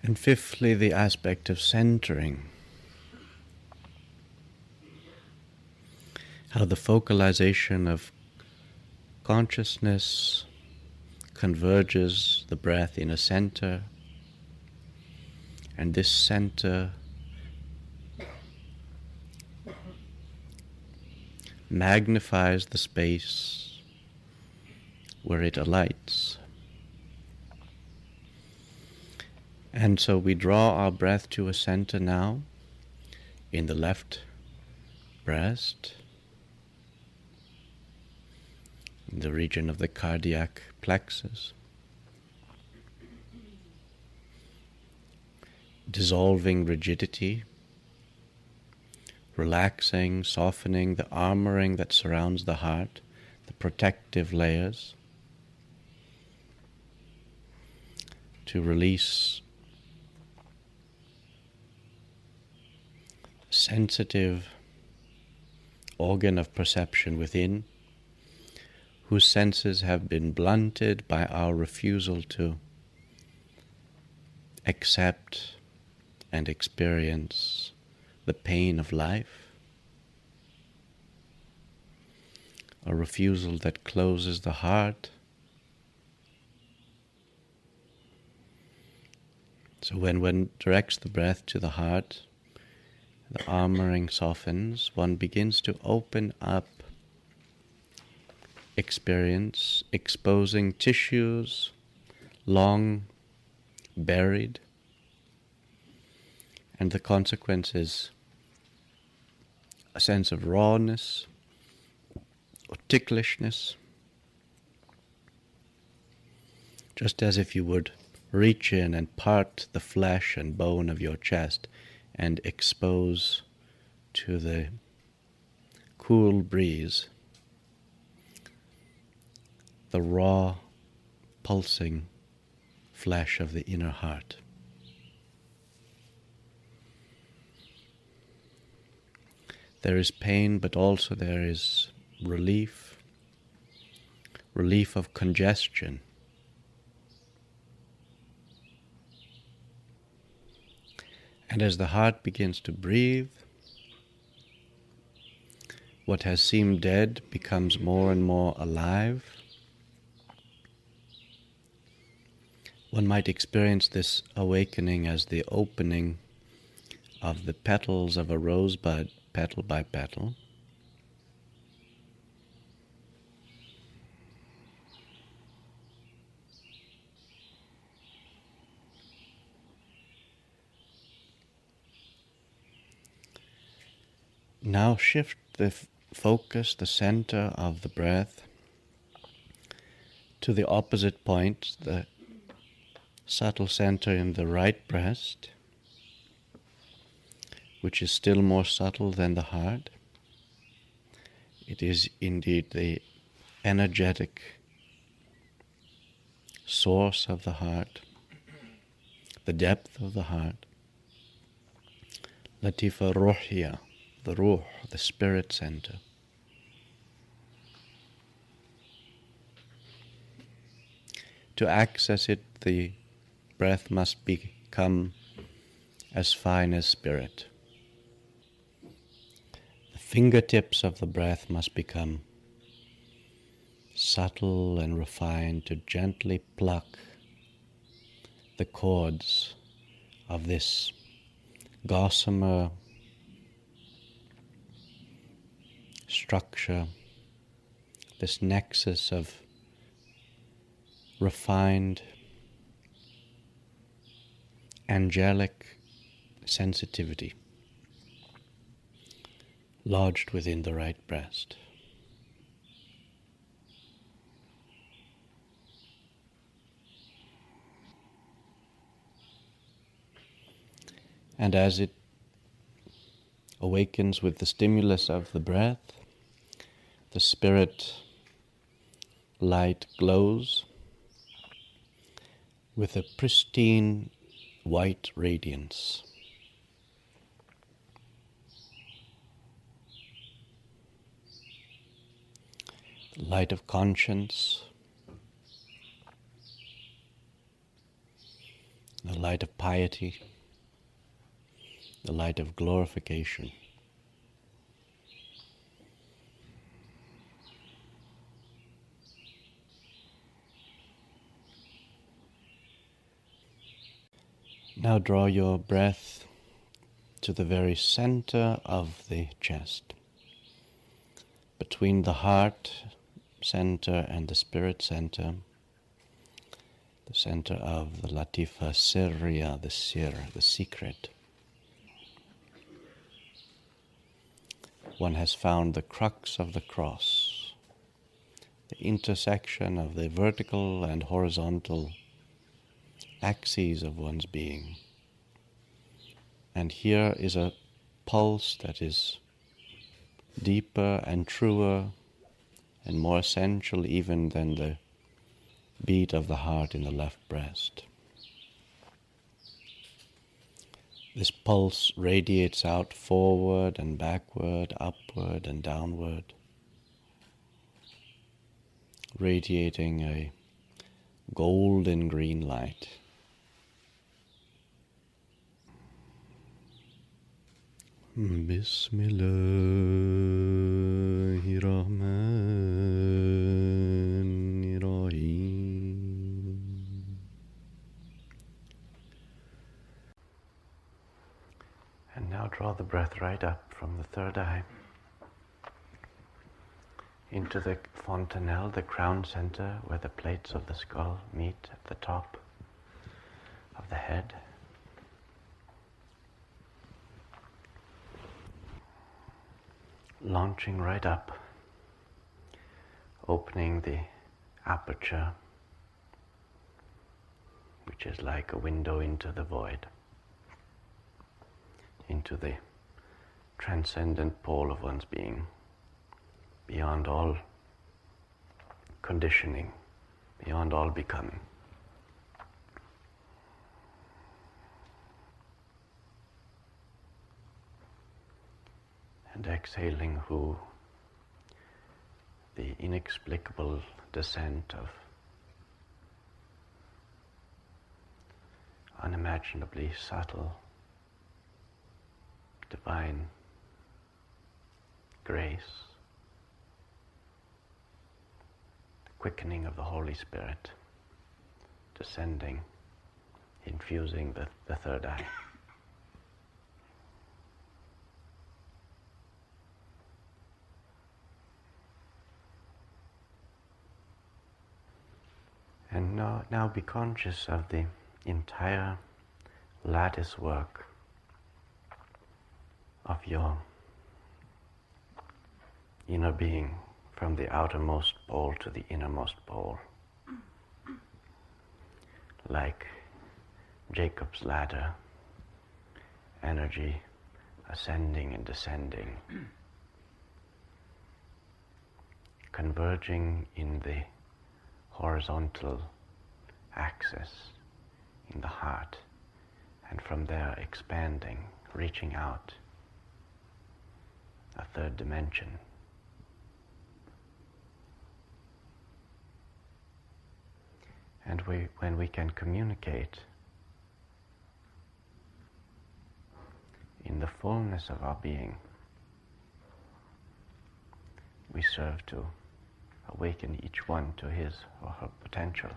And fifthly, the aspect of centering. How the focalization of consciousness converges the breath in a center, and this center magnifies the space where it alights. And so we draw our breath to a center now in the left breast, in the region of the cardiac plexus, dissolving rigidity, relaxing, softening the armoring that surrounds the heart, the protective layers, to release sensitive organ of perception within, whose senses have been blunted by our refusal to accept and experience the pain of life, a refusal that closes the heart. So when one directs the breath to the heart, the armoring softens, one begins to open up experience, exposing tissues long buried, and the consequence is a sense of rawness or ticklishness, just as if you would reach in and part the flesh and bone of your chest and expose to the cool breeze the raw, pulsing flesh of the inner heart. There is pain, but also there is relief of congestion. And as the heart begins to breathe, what has seemed dead becomes more and more alive. One might experience this awakening as the opening of the petals of a rosebud, petal by petal. Now shift the focus, the center of the breath, to the opposite point, the subtle center in the right breast, which is still more subtle than the heart. It is indeed the energetic source of the heart, the depth of the heart. Latifa Ruhya, the Ruh, the spirit center. To access it, the breath must become as fine as spirit. The fingertips of the breath must become subtle and refined to gently pluck the chords of this gossamer structure, this nexus of refined, angelic sensitivity lodged within the right breast. And as it awakens with the stimulus of the breath, the spirit light glows with a pristine white radiance. The light of conscience, the light of piety, the light of glorification. Now draw your breath to the very center of the chest, between the heart center and the spirit center, the center of the Lataif Sirriya, the Sirr, the secret. One has found the crux of the cross, the intersection of the vertical and horizontal axes of one's being. And here is a pulse that is deeper and truer and more essential even than the beat of the heart in the left breast. This pulse radiates out forward and backward, upward and downward, radiating a golden green light. Bismillahirrahmanirrahim. And now draw the breath right up from the third eye into the fontanelle, the crown center, where the plates of the skull meet at the top of the head. Launching right up, opening the aperture, which is like a window into the void, into the transcendent pole of one's being, beyond all conditioning, beyond all becoming. And exhaling Hu, the inexplicable descent of unimaginably subtle, divine grace, the quickening of the Holy Spirit descending, infusing the third eye. And now be conscious of the entire lattice work of your inner being, from the outermost pole to the innermost pole, like Jacob's ladder, energy ascending and descending, converging in the horizontal axis in the heart, and from there expanding, reaching out a third dimension. And when we can communicate in the fullness of our being, we serve to awaken each one to his or her potential.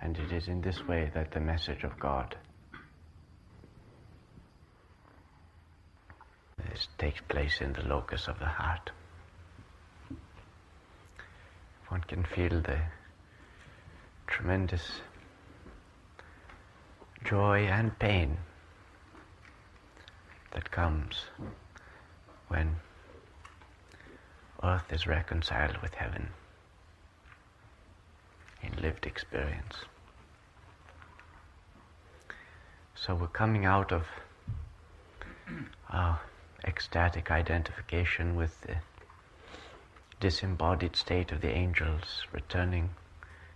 And it is in this way that the message of God takes place in the locus of the heart. One can feel the tremendous joy and pain that comes when earth is reconciled with heaven in lived experience. So we're coming out of our ecstatic identification with the disembodied state of the angels, returning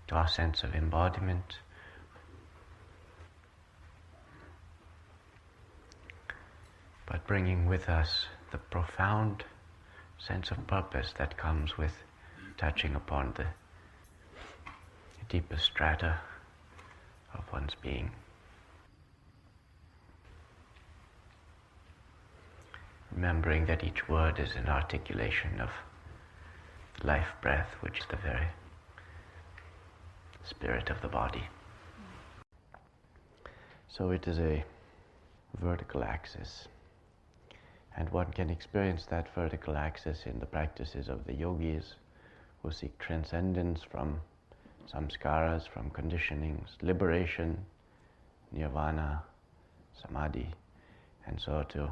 to our sense of embodiment, but bringing with us the profound sense of purpose that comes with touching upon the deepest strata of one's being. Remembering that each word is an articulation of life breath, which is the very spirit of the body. So it is a vertical axis, and one can experience that vertical axis in the practices of the yogis who seek transcendence from samskaras, from conditionings, liberation, nirvana, samadhi, and so to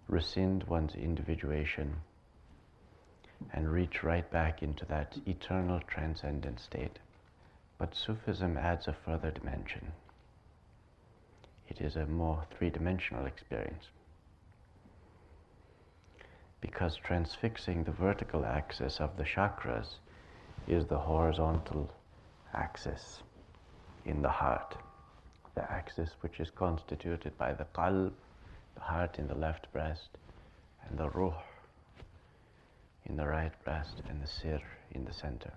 rescind one's individuation and reach right back into that eternal transcendent state. But Sufism adds a further dimension. It is a more three-dimensional experience, because transfixing the vertical axis of the chakras is the horizontal axis in the heart, the axis which is constituted by the Qalb, the heart in the left breast, and the Ruh in the right breast, and the Sirr in the center.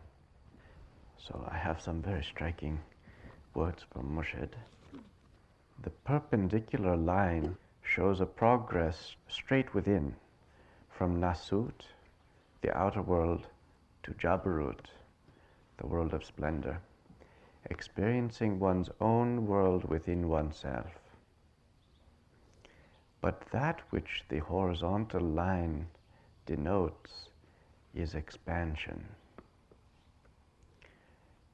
So I have some very striking words from Murshid. The perpendicular line shows a progress straight within, from Nasut, the outer world, to Jabarut, the world of splendor, experiencing one's own world within oneself. But that which the horizontal line denotes is expansion.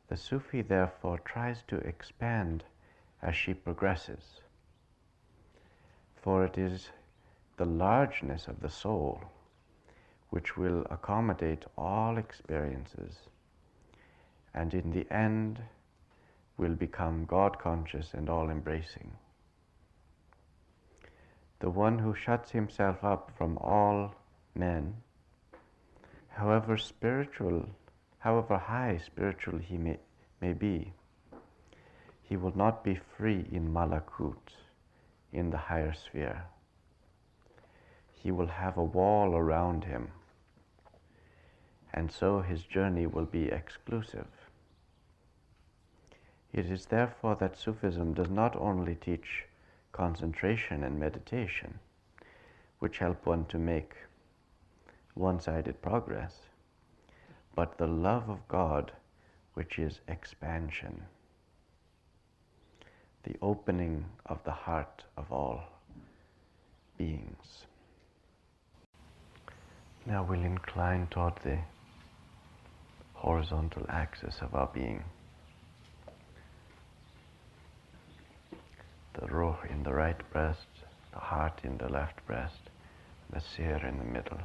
The Sufi therefore tries to expand as she progresses, for it is the largeness of the soul which will accommodate all experiences, and in the end will become God-conscious and all-embracing. The one who shuts himself up from all men, however high spiritual he may be, he will not be free in malakut, in the higher sphere. He will have a wall around him, and so his journey will be exclusive. It is therefore that Sufism does not only teach concentration and meditation, which help one to make one-sided progress, but the love of God, which is expansion, the opening of the heart of all beings. Now we'll incline toward the horizontal axis of our being. The Ruh in the right breast, the heart in the left breast, the Sirr in the middle.